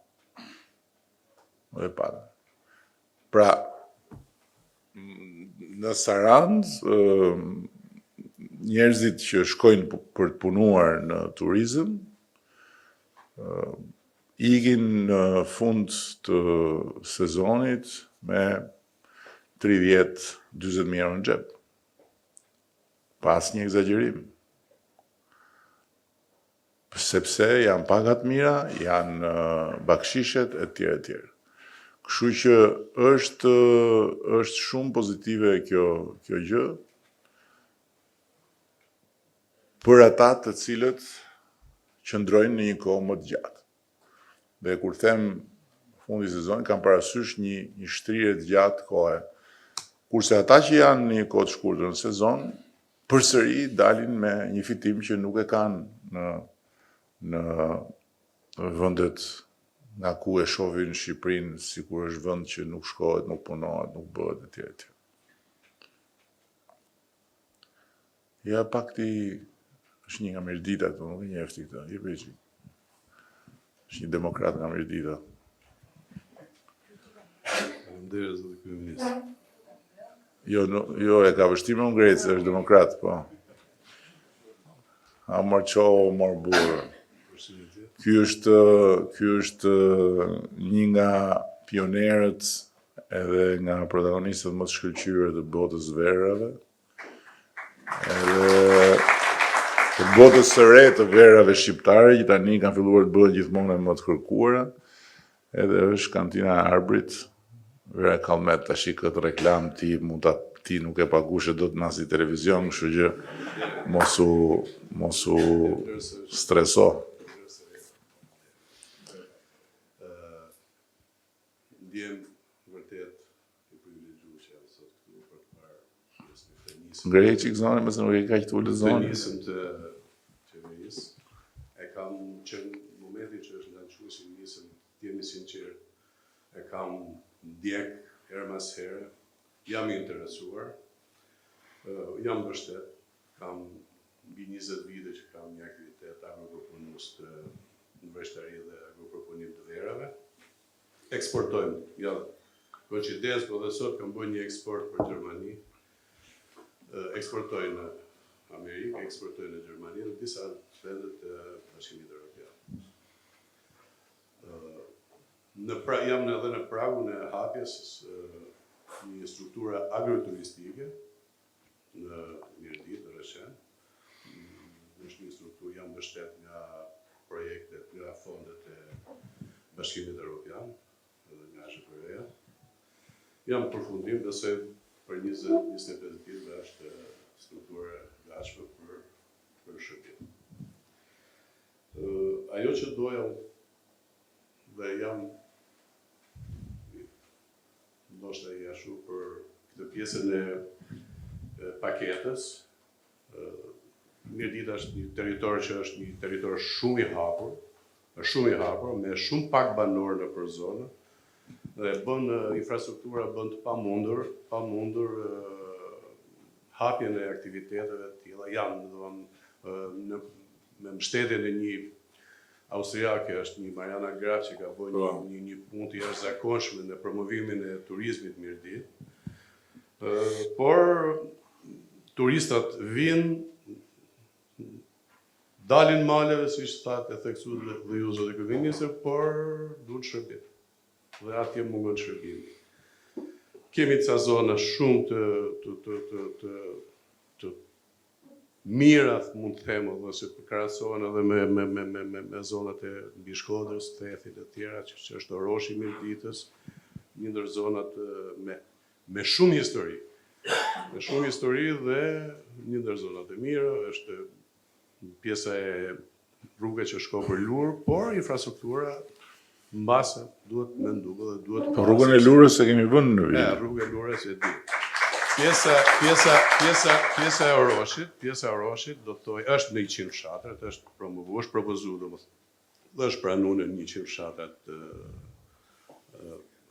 Pra, në Sarand, njerëzit që shkojnë për të punuar në turizëm, ikin në fund të sezonit me 30-40 mijë euro në xhep. Pas një egzagerim. Sepse janë pagat mira, janë bakshishet etj. Kështu që është shumë pozitive kjo gjë për ata të cilët qëndrojnë në një kohë më të gjatë. Dhe kur them fundi sezonit, kam parasysh një shtrirje të gjatë kohe. Kurse ata që janë në një kohë të shkurtër në sezon, përsëri dalin me një fitim që nuk e kanë në vendet nga ku e shohin në Shqipërinë, sikur është vend që nuk shkohet, nuk punohet, nuk bëhet etj. Ja pak ti është një nga Mirdita këtu, nuk e njefti këta, je peqi. Është një demokrat nga Mirdita. Faleminderit zoti kryeminist. Jo, e ka vështirë me Ungrecë, është demokrat, po. A mor qohë, mor burë. Ky është një nga pionerët edhe nga protagonistët më të shkëlqyer të botës verave. Edhe të botës së re të verave shqiptare, që tani kanë filluar të bëhen gjithmonë më të kërkuara. Edhe është kantina e Arbrit. Vera Kalmet, tash këtë reklam ti nuk e pagush do të nasi televizion, kështu që mos u streso. Ndjem vërtet të privilegjuar sot këtu për të parë pjesën e fenisë. Ngrej çik zonë, mëse nuk e ka që të ulë zonë. Fenisën të qeverisë. E kam qenë momentin që është lançuar si nisën, të jemi sinqer, e kam ndjek herë mas here, jam i interesuar, jam mbështet, kam mbi 20 vite që kam një aktivitet agroproponimus të në vreshtari dhe agroproponimin të verave. Eksportojmë, ja, koincidencë, po dhe sot kam bërë një eksport për Gjermani, eksportoj në Amerikë, eksportoj në Gjermani, në disa vendet të Bashkimit Evropian. Jam edhe në pragun e hapjes një struktura agroturistike në Mirdit, në Reshen. Është një strukturë, jam mbështet nga projektet, nga fondet e Bashkimit Evropian, edhe nga SHPR-ja. Jam përfundim, besoj për 20-25 ditë është struktura gatshme për shërbim. Ajo që doja dhe jam ndoshta i ashtu për këtë pjesën e paketës. Mirdita është një territor që është një territor shumë i hapur, me shumë pak banor në për zonë, dhe bën infrastruktura bën të pamundur hapjen e aktiviteteve të tilla. Janë, me mbështetjen e një austriake, është një Mariana Graf që ka bërë një punë të jashtëzakonshme në promovimin e turizmit Mirdit. Por turistat vinë, dalin maleve, siç thatë e theksuar dhe ju zoti kryeminist, por duhet shërbim. Dhe atje mungon shërbimi. Kemi disa zona shumë të mira, mund të them, ose krahasohen edhe me zonat e mbi Shkodrës, Thethit e tjera, që është Oroshi i Mirditës, një ndër zonat me shumë histori. Me shumë histori dhe një ndër zonat e mira është pjesa e rruga që shko për Lur, por infrastruktura mbase duhet menduar dhe duhet. Po rrugën e Lurës e kemi vënë në vit. Rruga e Lurës e di. Pjesa e Oroshit do të thojë është në 100 fshatrat, është promovuar, është propozuar domethënë. Dhe është pranuar në 100 fshatrat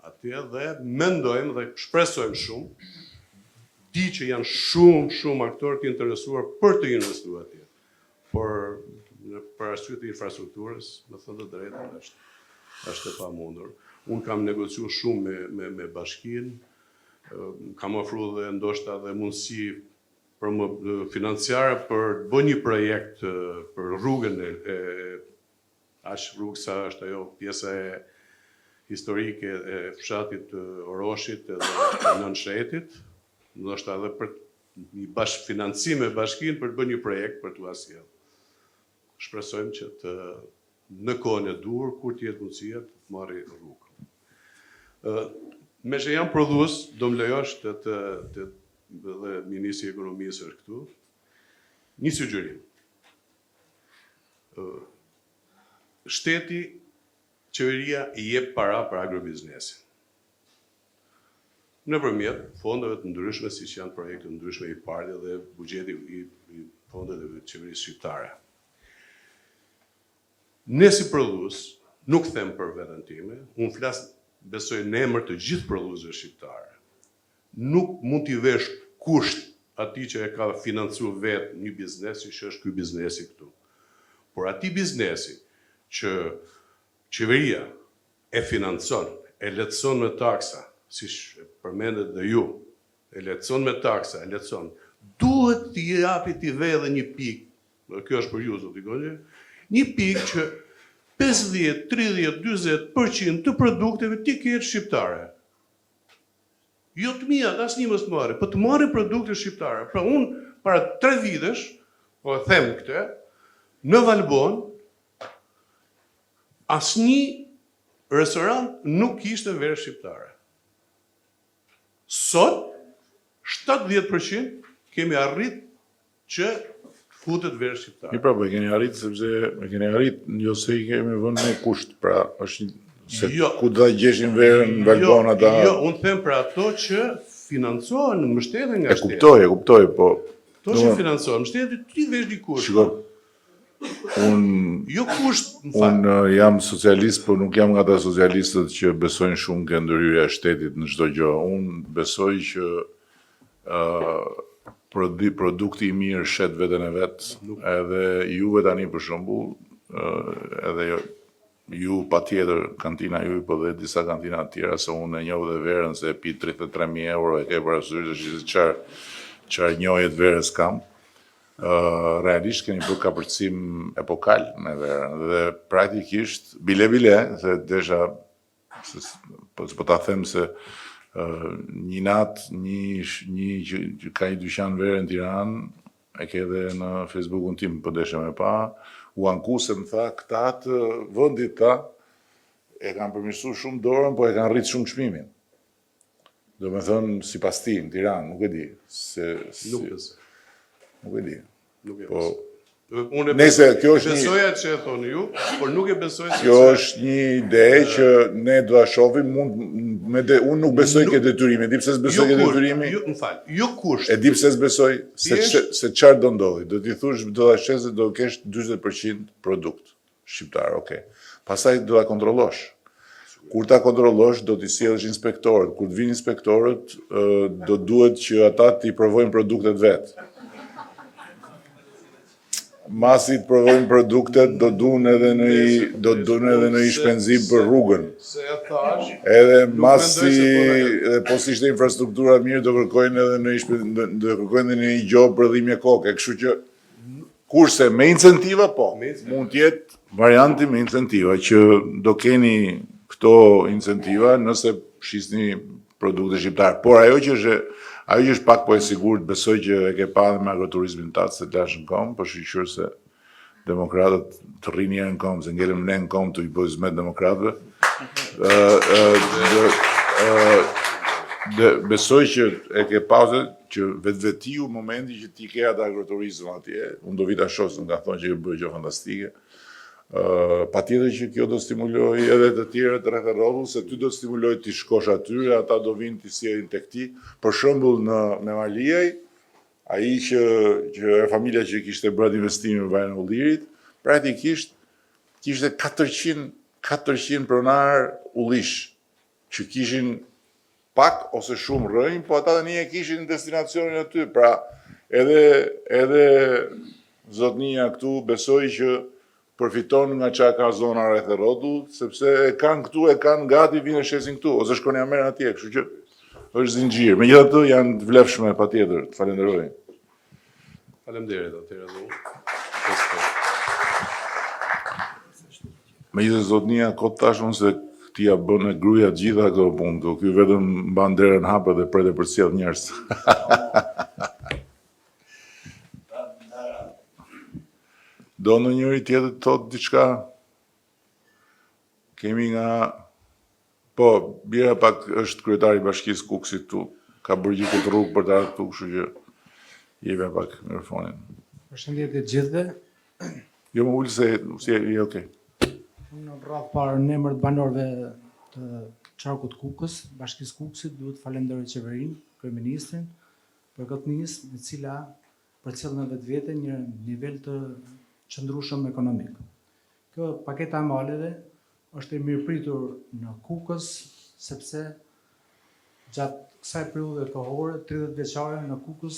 atje dhe mendojmë dhe shpresojmë shumë, di që janë shumë aktorë të interesuar për të investuar atje. Por për arsye të infrastrukturës, me thënë të drejtën, është e pamundur. Unë kam negociuar shumë me bashkinë, kam ofruar dhe ndoshta dhe mundësi financiare për të bërë një projekt për rrugën rrugë sa është ajo pjesa e historike e fshatit Oroshit edhe nën Shetit, ndoshta edhe për një financim me bashkinë për të bërë një projekt për t'u asjell. Shpresojmë që në kohën e dur, kur t'jetë mundësia, të marrë rrugë. Me që jam prodhues, do më lejosh dhe Ministri i Ekonomisë është këtu, një sugjerim. Shteti, qeveria i jep para për agrobiznesin. Nëpërmjet fondeve të ndryshme, siç janë projekte të ndryshme i parë dhe buxheti i fondeve të qeverisë shqiptare. Ne si prodhues, nuk them për veten time, unë flas besoj në emër të gjithë prodhuesve shqiptarë. Nuk mund t'i vesh kusht ati që e ka financu vetë një biznesi që është ky biznesi këtu. Por ati biznesi që qeveria e financon, e lehtëson me taksa, si përmendet dhe ju, e lehtëson me taksa, e lehtëson, duhet t'i japi t'i vedhe një pikë, kjo është për ju, zoti Gonje, një pikë që 50, 30, 40% të produkteve t'i ketë shqiptare. Jo të mia, asnjë mos të marrë, po të marrë produkte shqiptare. Pra unë para 3 vitesh, po e them këtë, në Valbon asnjë restorant nuk kishte verë shqiptare. Sot 70% kemi arrit që futet verë shqiptare. Pra, po e keni arrit sepse e keni arrit jo se i kemi vënë me kusht, pra është se ku do ta gjeshin verën në Valbon ata. Jo, unë them për ato që financohen, mbështeten nga shteti. E kuptoj, po To që financohen, shteti ti vesh di kusht. shiko, unë Jo kusht, më fal. Unë jam socialist, por nuk jam nga ata socialistët që besojnë shumë ke ndërhyrja e shtetit në çdo gjë. Unë besoj që produkti i mirë shet veten e vet, edhe juve tani për shembull, edhe ju patjetër kantina juaj, po dhe disa kantina të tjera, se unë e njoh dhe verën se e pi 33.000 euro, e ke parasysh se çfarë njohjet verës kam. Realisht keni bërë kapërcim epokal me verën dhe praktikisht bile se desha po ta them se një natë një që ka një dyqan verë në Tiranë, e ke edhe në Facebookun tim, po desha me pa, u anku se më tha këta të vendit ta e kanë përmirësuar shumë dorën, po e kanë rritë shumë çmimin. Do me thënë sipas ti në Tiranë, nuk e di Nuk besoj. nuk e di. Nuk e Po, besoj. Unë Nëse kjo është besoja që e thoni ju, por nuk e besoj se kjo është një ide që ne do ta shohim, unë nuk besoj ke detyrimi, di pse s'besoj ke detyrimi. Më fal, jo kusht. E di pse s'besoj se çfarë do ndodhi. Do t'i thush do ta shesë do kesh 40% produkt shqiptar, okay. Pastaj do ta kontrollosh. Kur ta kontrollosh, do t'i sjellësh inspektorët. Kur të vinë inspektorët, do duhet që ata t'i provojnë produktet vet. Masi të provojnë produktet, do duhen edhe në i shpenzim për rrugën. Se e thash. Edhe masi, mendoj po si ishte infrastruktura mirë, do kërkojnë edhe në një gjobë për dhimbje koke. Kështu që, kurse me incentiva, po, mund t'jetë varianti me incentiva, që do keni këto incentiva nëse shisni produkte shqiptare. Por ajo që është pak po e sigurt, besoj që e ke pa dhe me agroturizmin tatë se t'lash në kom, po shqyqyr se demokratët të rrinë njerë në kom, se ngelëm ne në kom të i bëjë zmet demokratëve. Besoj që e ke pa që vetë momenti që ti ke atë agroturizm atje, unë do vita shosë, nga thonë që ke bërë gjë fantastike, patjetër që kjo do stimuloj edhe të tjerët rreth e rrotull, se ty do stimuloj t'i shkosh aty, ata do vinë t'i sjellin tek ti. Për shembull në Maliaj, ai që e familja që kishte bërë investimin në Vajën e Ullirit, praktikisht kishte 400 pronar ullish që kishin pak ose shumë rrënjë, po ata tani e kishin destinacionin aty. Pra, edhe zotnia këtu besoj që përfiton nga çka ka zona rreth e rrotull, sepse e kanë këtu, e kanë gati, vinë e shesin këtu, ose shkon ja merren atje, kështu që është zinxhir. Megjithatë janë të vlefshme patjetër, të falenderoj. Faleminderit atëherë dhe unë. Megjithatë zotnia kot tash unë se ti ja bën e gruaja gjitha këto punë, ky vetëm mban derën hapë dhe pret e përcjell njerëz. Do në njëri tjetër të thotë diçka? Kemi nga... Po, Bira pak është kryetari i Bashkisë Kukësit tu. Ka bërë gjithë këtë rrugë për të ardhur këtu, kështu që jeve pak mikrofonin. Përshëndetje gjithëve. Jo më ulë se je okay. Unë rreth parë në emër të banorëve të Qarkut Kukës, Bashkisë Kukësit, duhet të falenderoj qeverinë, kryeministrin për këtë nismë, e cila përcjell në vetvete një nivel të qëndrueshëm ekonomik. Kjo paketa e maleve është e mirëpritur në Kukës, sepse gjatë kësaj periudhe kohore, 30 vjeçare në Kukës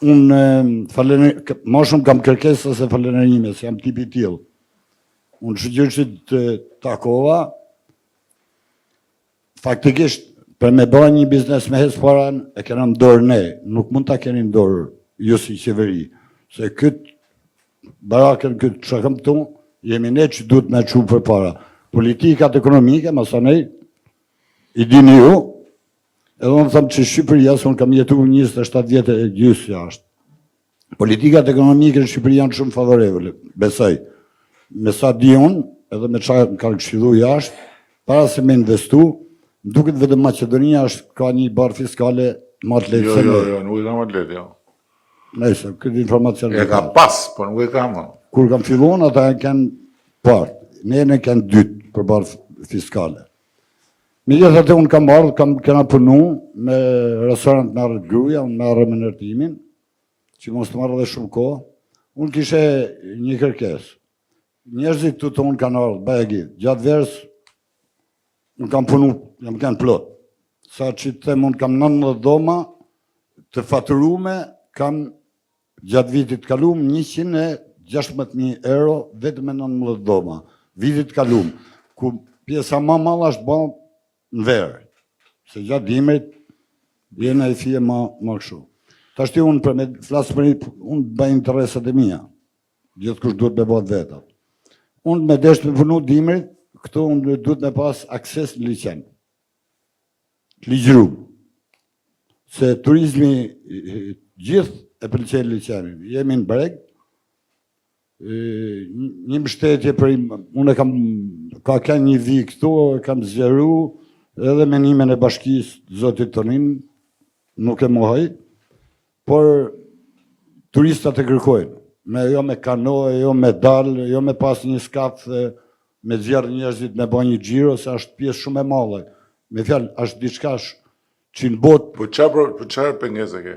unë ma shumë kam kërkesa se falënderime, se jam tipi tillë. Unë shëgjyrë që të takova, faktikisht, për me bëra një biznes me hes paran, e kena në dorë ne, nuk mund ta keni në dorë ju si qeveri, se këtë barakën këtë që kam këtu, jemi ne që duhet me qumë për para. Politikat ekonomike, masanej, i dini ju, edhe unë thëmë që Shqipëria, se unë kam jetu 27 vjetë e gjysë jashtë. Politikat ekonomike në Shqipëria janë shumë favorevole, besoj. Me sa di unë, edhe me qa më kanë këshillu jashtë, para se me investu, duket vetëm Maqedonia është ka një barë fiskale më të lehtë se ne. Jo, nuk e kam atë lehtë, jo. Nëse, këtë informacion E ka pas, po nuk e kam. Kur kam fillon, ata e kanë partë, ne e kanë dytë për barë fiskale. Megjithatë unë kam ardhur, kena punu me restorant me arrët gruja, unë me arrët me nërtimin, që mos të marrë dhe shumë kohë. Unë kishe një kërkes. Njerëzit të tonë kanë ardhur, bagi, gjatë verës, unë kam punu, jam kanë plot. Sa që të them, unë kam 19 dhoma të faturume, kam gjatë vitit kalum 116.000 euro vetëm me 19 dhoma. Vitit kalum, ku pjesa ma malla është bërë në verë, se gjatë dimrit, vjena e fije ma këshu. Ta shti unë për me flasë për një, unë bëj interesat e mija, gjithë kush duhet me bëtë vetat. Unë me deshtë me punu dimrit, këtu unë duhet me pas akses në liqen, ligjru, se turizmi gjithë e pëlqen liqenin. Jemi në breg, një mbështetje për unë ka një vi këtu, kam zgjeru, edhe menimin e bashkisë zotit Tonin, nuk e mohoj, por turistat e kërkojnë, jo me kanoe, jo me dalë, jo me pas një skaf, me zjerë njerëzit me bo një gjiro, se është pjesë shumë e mallë. Me fjalë, është diçka që në botë... Po qarë pengese ke?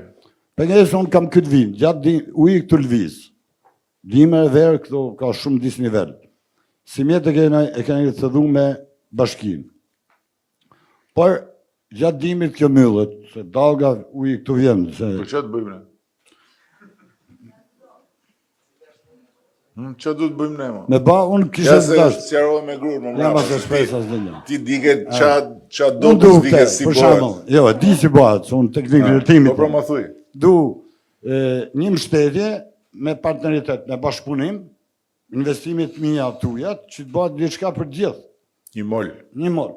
Pengese unë kam këtë vinë, gjatë ujë këtu lëviz. Dime e verë këtu ka shumë disë nivel. Si mjetë e keni të dhu me bashkinë. Por, gjatë dimit kjo myllët, se dalga ujë këtu vjenë. Po që të bëjmë ne? Që du të bëjmë ne, mo? Me ba, unë kishe të dashtë. Si arrove me grurë, më Jam asë shpesa së dhe një. Ti dike qa do Unë të du dike si bëhet. Jo, di si bëhet, se unë teknikë rëtimit. Po pra më thuj. Du një mështetje me partneritet, me bashkëpunim, investimit mija tujat, që të bëhet diçka për gjithë. Një mol. Një mol.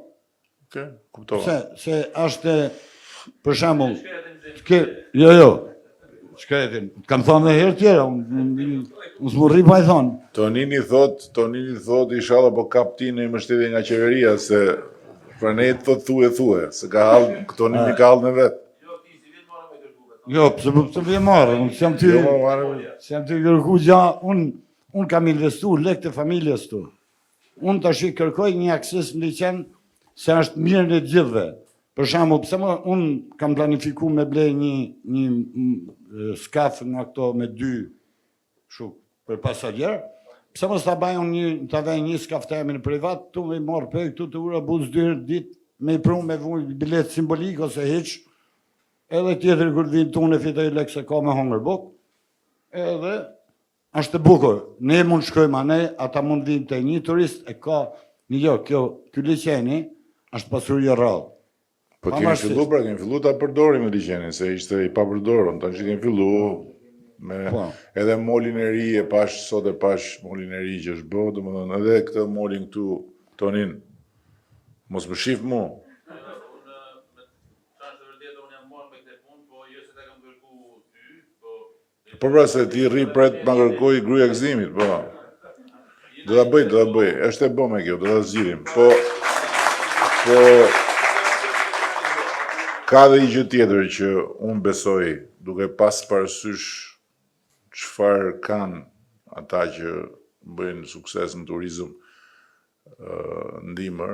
Oke, kuptova. Se është, për shembull, jo, shkretin, kam thonë dhe herë tjera, unë s'mu rri pa i thonë. Tonini thot, inshallah po kap ti në mbështetje nga qeveria, se pra ne thot thue, se ka hallë, Tonini ka hallë në vetë. Jo, pëse vje marë, unë s'jam ty kërku gja, unë kam investu lek të familjes tu. Unë të shi kërkoj një akses në liqen, se është mirë në gjithve. Për shembull, pse unë kam planifiku me ble një skaf nga këto me 2 shuk për pasagjer, pse mos ta baj unë ta vej një skaf të emin privat, tu me marrë për këtu të ura buz 2 herë ditë, me i pru me vuj bilet simbolik ose hiq, edhe tjetër kur vinë tu në fitoj lek se ka me hongër buk, edhe është e bukur. Ne mund shkojmë anej, ata mund vinë të një turist, e ka një kjo liqeni, është pasuria rradhë. Po kemi fillu ta përdorim me liqenin, se ishte i papërdorur, tash kemi fillu me edhe molin e ri e pash sot e pash molin e ri që është bë, domethënë edhe këtë molin këtu Tonin. Mos më shif mu. Po pra se ti rri pret ma kërkoj gruja gëzimit, po. Do ta bëj, është e bë me kjo, do ta zgjidhim. Po ka dhe një gjë tjetër që unë besoj, duke pas parasysh çfarë kanë ata që bëjnë sukses në turizëm ndimër,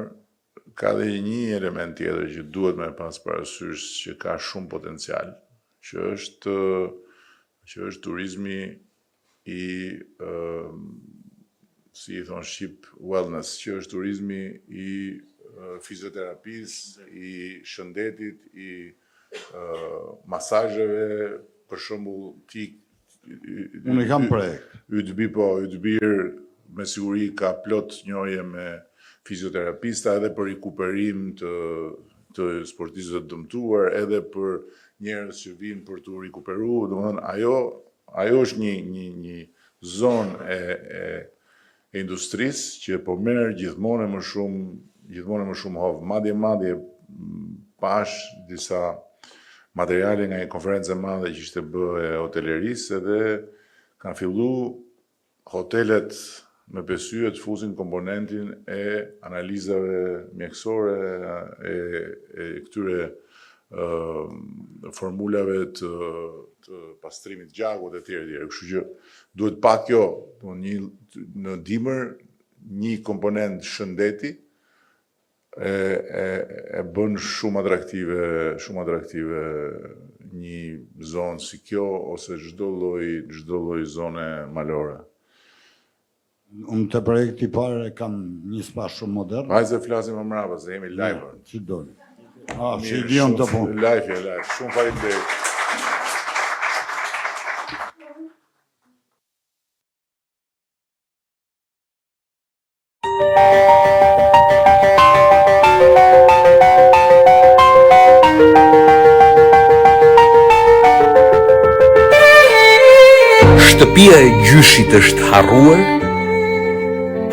ka dhe një element tjetër që duhet me pas parasysh që ka shumë potencial, që është turizmi i si i thonë shqip wellness, që është turizmi i fizioterapisë, i shëndetit, i masazheve, për shembull ti Unë i kam projekt. Ydbir me siguri ka plot njohje me fizioterapista edhe për rikuperim të sportistëve të dëmtuar, edhe për njerëz që vinë për të rikuperuar, domethënë ajo është një zonë e industrisë që po merr gjithmonë më shumë hovë. Madje pash disa materiale nga një konferencë e madhe që ishte bë e hotelerisë edhe kanë fillu hotelet me besye të fusin komponentin e analizave mjekësore e këtyre formulave të pastrimit gjakut e tjerë. Kështu që duhet pak kjo, në dimër një komponent shëndeti e bën shumë atraktive një zonë si kjo ose çdo lloj zone malore. Unë të projekti parë kam një spas shumë modern. Vajze flasim më mbrapa, se jemi live. Që doni. Që i dion të punë. Live. Shumë faleminderit. Shtëpia e gjyshit është harruar,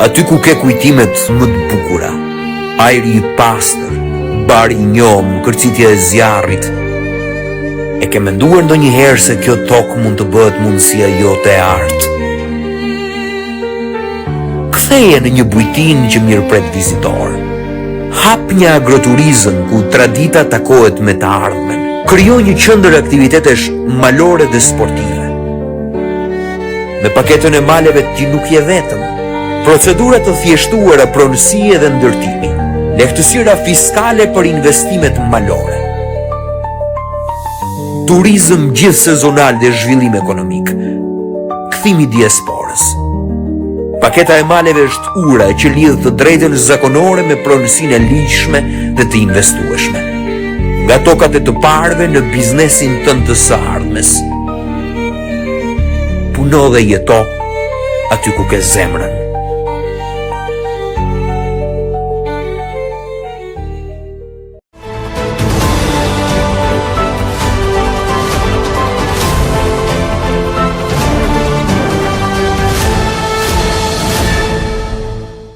aty ku ke kujtimet më të bukura, ajri i pastër, bari i njom, kërcitja e zjarrit. E ke menduar ndonjëherë se kjo tokë mund të bëhet mundësia jote e artë? Ktheje në një bujtin që mirëpret vizitor. Hap një agroturizëm ku tradita takohet me të ardhmen. Krijo një qendër aktivitetesh malore dhe sportive. Me paketën e maleve ti nuk je vetëm. Procedurat të thjeshtuara pronësie dhe ndërtimi. Lehtësira fiskale për investimet malore. Turizëm gjithsezonal dhe zhvillim ekonomik. Kthimi diasporës. Paketa e maleve është ura që lidh të drejtën zakonore me pronësinë e ligjshme dhe të investueshme. Nga tokat e të parëve në biznesin tënd të së ardhmes. Puno dhe jeto aty ku ke zemrën.